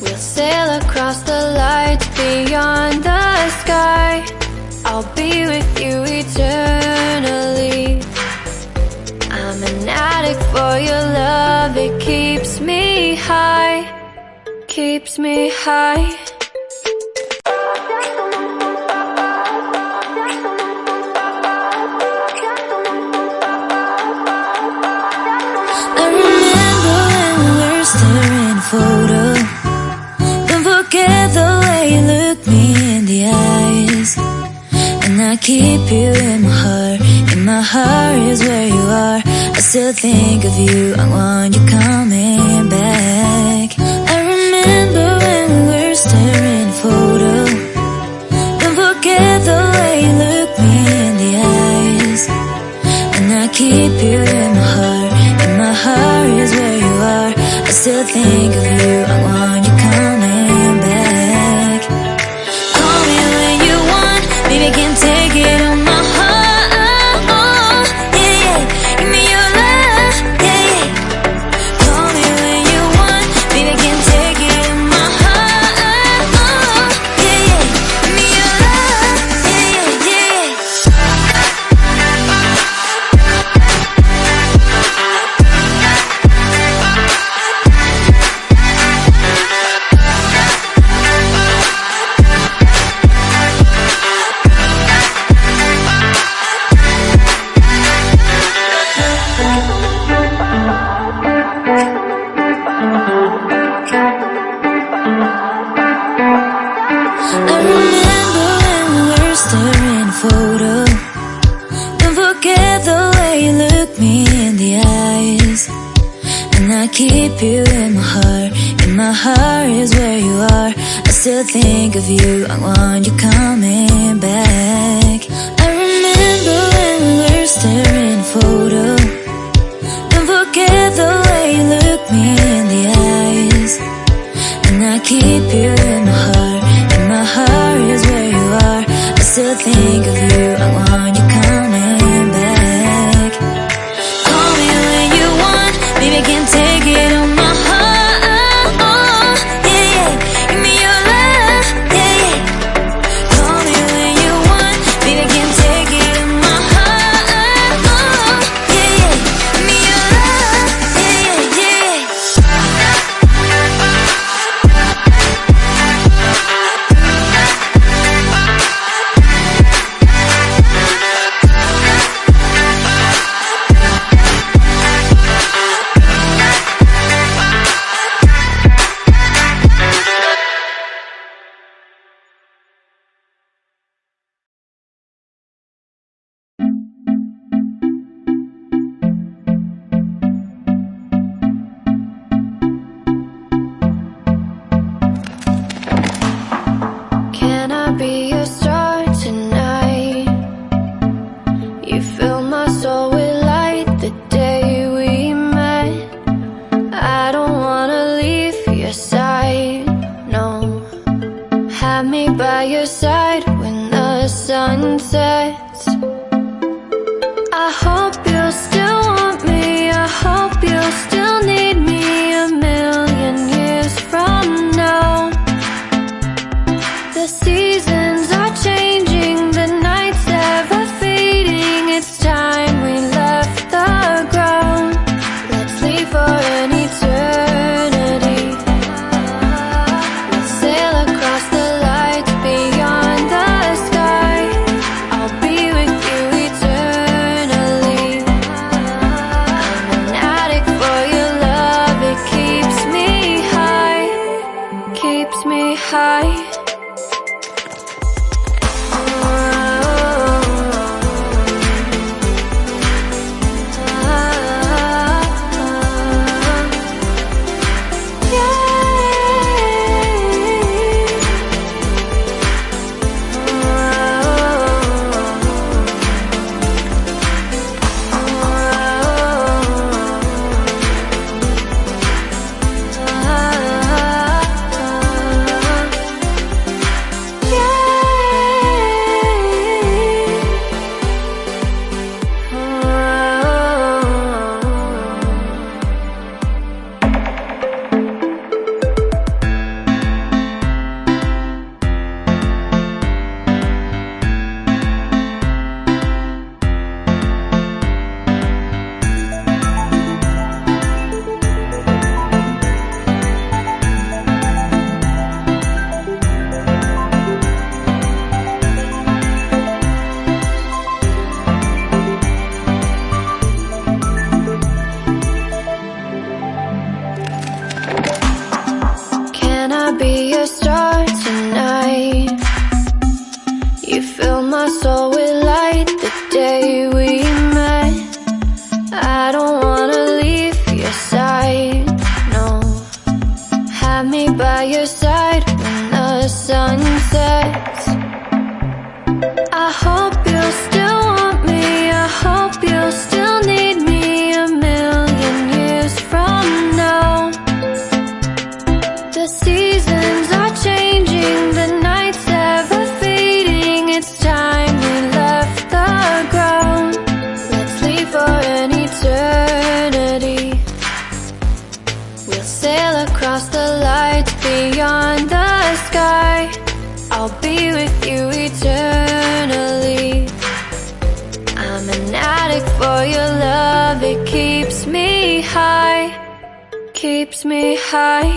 We'll sail across the lights beyond the sky. I'll be with you eternally. I'm an addict for your love. It keeps me high, keeps me high. I remember when we were staring at a photo. Don't forget the way you look me in the eyes. And I keep you in my heart. In my heart is where you are. I still think of you. I want you coming back. I remember when we were staring at a photo. Don't forget the way you look me in the eyes. And I keep you in my heart. In my heart is where you are. I still think of you. I want you coming back. Call me when you want. Baby, I can't take it on my heart. Yeah, yeah. Give me your love. Yeah, yeah. Call me when you want. Baby, I can't take it on my heart. Yeah, yeah. Give me your love. Yeah, yeah, I remember when we were staring at a photo. Don't forget the way you look me in the eyes. And I keep you in my heart. In my heart is where you are. I still think of you. I want you coming back. I remember when we were staring at a photo. Don't forget the way you look me in the eyes. And I keep you in my heart. In my heart is where you are. I still think of you. I want you coming back. Call me when you want. Baby, I can't take it on my heart. Yeah, yeah. Give me your love. Yeah, yeah. Call me when you want. Baby, I can't take it on my heart. Yeah, yeah. Give me your love. Yeah, yeah, yeah. Can I be your star tonight? You fill my soul with light the day we met. I don't wanna leave your side, no. Have me by your side when the sun sets. I hope you'll still want me. I hope you'll still need me a million years from now. The seasons are changing, the nights ever fading. It's time we left the ground. Let's leave for an eternity. We'll sail across the lights beyond the sky. I'll be with you eternally. I'm an addict for your love. It keeps me high, keeps me high. Can I be your star tonight? You fill my soul with light the day we met. I don't wanna leave your side, no. Have me by your side when the sun sets. I hope you'll still want me, I hope you'll still need me 1,000,000 years from now. The seasons are changing, the nights ever fading. It's time we left the ground. Let's leave for an eternity. We'll sail across the lights beyond the sky. I'll be with you eternally. I'm an addict for your love, it keeps me high, keeps me high.